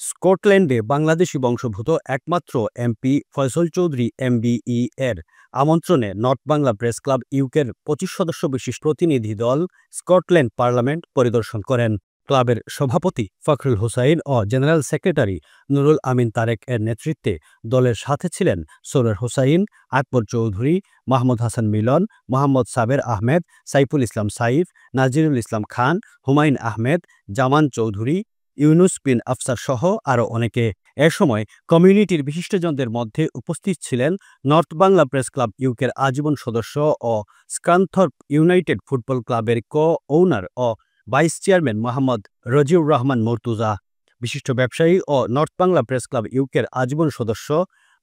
স্কটল্যান্ডে বাংলাদেশি বংশোদ্ভূত একমাত্র MP Faisal Chowdhury MBE এর আমন্ত্রণে নর্থ বাংলা প্রেস ক্লাব ইউকের ২৫ সদস্য বিশিষ্ট প্রতিনিধি দল স্কটল্যান্ড পার্লামেন্ট পরিদর্শন করেন। ক্লাবের সভাপতি ফখরুল হুসাইন ও জেনারেল সেক্রেটারি নুরুল আমিন তারেক এর নেতৃত্বে দলের সাথে ছিলেন সরোয়ার হোসাইন, আকবর চৌধুরী, মাহমুদ হাসান মিলন, মোহাম্মদ সাবের আহমেদ, সাইফুল ইসলাম সাইফ, নাজিরুল ইসলাম খান, হুমায়ুন আহমেদ, জামান চৌধুরী, ইউনুস বিন আফসার সহ আরও অনেকে। এ সময় কমিউনিটির বিশিষ্টজনদের মধ্যে উপস্থিত ছিলেন নর্থ বাংলা প্রেস ক্লাব ইউকের আজীবন সদস্য ও স্কানথর্প ইউনাইটেড ফুটবল ক্লাবের কো-ওনার ও ভাইস চেয়ারম্যান মোহাম্মদ রজিউর রহমান মর্তুজা, বিশিষ্ট ব্যবসায়ী ও নর্থ বাংলা প্রেস ক্লাব ইউকের আজীবন সদস্য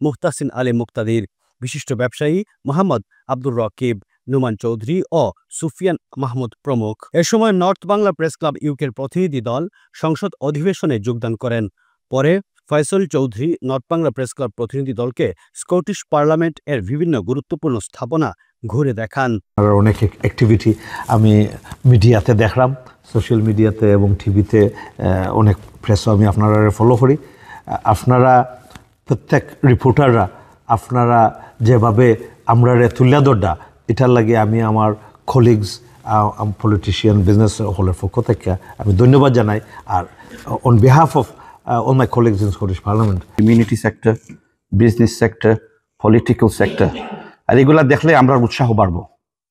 মুহতাসিন আলী মুক্তাদির, বিশিষ্ট ব্যবসায়ী মোহাম্মদ আব্দুর রকিব, নুমান চৌধুরী ও সুফিয়ান মাহমুদ প্রমুখ। এ সময় নর্থ বাংলা প্রেস ক্লাব ইউকের প্রতিনিধি দল সংসদ অধিবেশনে যোগদান করেন। পরে Faisal Chowdhury north Bangla press club প্রতিনিধি দলকে স্কটিশ পার্লামেন্ট এর বিভিন্ন গুরুত্বপূর্ণ স্থাপনা ঘুরে দেখান। অনেক অ্যাক্টিভিটি আমি মিডিয়াতে দেখলাম, সোশ্যাল মিডিয়াতে এবং টিভিতে অনেক প্রেসও আমি আপনারা ফলো করি। আপনারা প্রত্যেক রিপোর্টাররা আপনারা যেভাবে আমরা তুলিয়া দরডা, এটার লাগে আমি আমার কলিগস, পলিটিশিয়ান, বিজনেস হলের পক্ষ থেকে আমি ধন্যবাদ জানাই। আর on behalf of all my colleagues in Scottish Parliament. Community sector, business sector, political sector. আর এগুলা দেখলে আমরা উৎসাহ বাড়বো।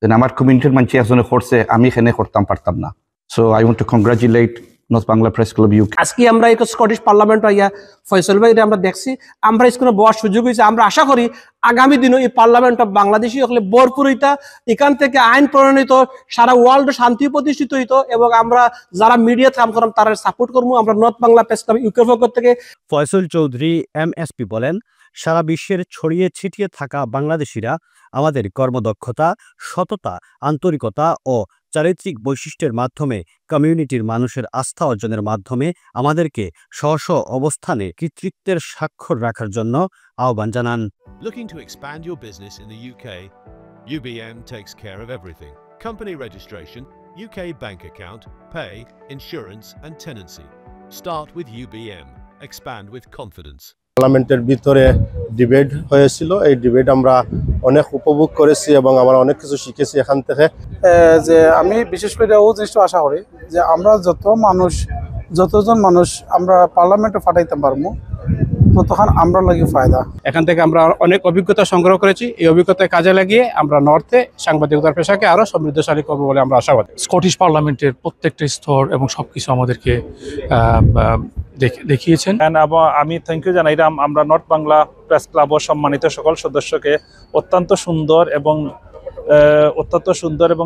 যেন আমার কমিউনিটির মানুষ একজনে করছে, আমি এখানে করতাম পারতাম না। So I want to congratulate North Bangla Press Club UK. আজকে আমরা এই স্কটিশ পার্লামেন্ট আইয়া ফয়সল ভাই আমরা দেখছি, আমরা স্কুলে বসার সুযোগ হয়েছে। আমরা আশা করি আগামী দিনও এই পার্লামেন্ট অফ বাংলাদেশি হলে ভরপুর হইতা, এখান থেকে আইন প্রণয়িত, সারা ওয়ার্ল্ড শান্তি প্রতিষ্ঠিত হইত এবং আমরা যারা মিডিয়া কাম করাম তারা সাপোর্ট করবো। আমরা নর্থ বাংলা প্রেস ক্লাব ইউকের পক্ষ থেকে। ফয়সল চৌধুরী এমএসপি বলেন, সারা বিশ্বের ছড়িয়ে ছিটিয়ে থাকা বাংলাদেশিরা আমাদের কর্মদক্ষতা, সততা, আন্তরিকতা ও চারিত্রিক বৈশিষ্ট্যের মাধ্যমে কমিউনিটির মানুষের আস্থা অর্জনের মাধ্যমে আমাদেরকে স্ব অবস্থানে কৃতিত্বের স্বাক্ষর রাখার জন্য আহ্বান জানান। Looking to expand your business in the UK? UBM takes care of everything. Company registration, UK bank account, pay, insurance and tenancy. Start with UBM. Expand with confidence. পার্লামেন্টের ভিতরে ডিবেট হয়েছিল, এই ডিবেট আমরা অনেক উপভোগ করেছি এবং আমরা অনেক কিছু শিখেছি এখান থেকে। যে আমি বিশেষ করে ও জিনিসটা আশা করি যে আমরা যতজন মানুষ আমরা পার্লামেন্টে পাঠাইতে পারবো ততক্ষণ আমরা লাগে ফায়দা। এখান থেকে আমরা অনেক অভিজ্ঞতা সংগ্রহ করেছি, এই অভিজ্ঞতা কাজে লাগিয়ে আমরা নর্থে সাংবাদিকতার পেশাকে আরো সমৃদ্ধশালী করবো বলে আমরা আশাবাদী। স্কটিশ পার্লামেন্টের প্রত্যেকটা স্তর এবং সবকিছু আমাদেরকে দেখিয়েছেন। আমি থ্যাংক ইউ জানাই আমরা নর্থ বাংলা প্রেস ক্লাব ও সম্মানিত সকল সদস্যকে অত্যন্ত সুন্দর এবং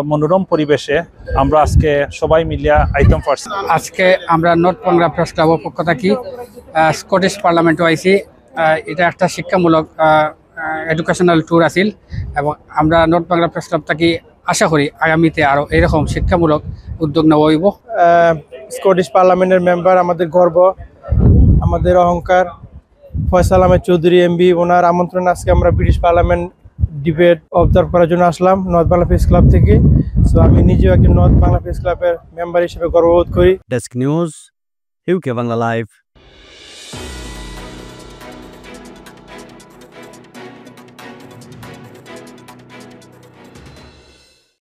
মনোরম পরিবেশে আমরা আজকে সবাই মিলিয়া আইটেম পারছি। আজকে আমরা নর্থ বাংলা প্রেস ক্লাবের পক্ষ থেকে স্কটিশ পার্লামেন্টে আইছি। এটা একটা শিক্ষামূলক এডুকেশনাল ট্যুর আছিল এবং আমরা নর্থ বাংলা প্রেস ক্লাব থেকে আশা করি আগামীতে আরও এরকম শিক্ষামূলক উদ্যোগ নেওয়া হইব। স্কটিশ পার্লামেন্টের মেম্বার আমাদের গর্ব, আমাদের অহংকার। ফয়সাল আহমেদ চৌধুরী এমবি, ওনার আমন্ত্রণ আজকে আমরা ব্রিটিশ পার্লামেন্ট ডিবেট অবজার্ভ করার জন্য আসলাম নর্থ বাংলা প্রেস ক্লাব থেকে। সো আমি নিজেও একজন নর্থ বাংলা প্রেস ক্লাবের মেম্বার হিসেবে গর্ববোধ করি। Desk news, UK Bangla live.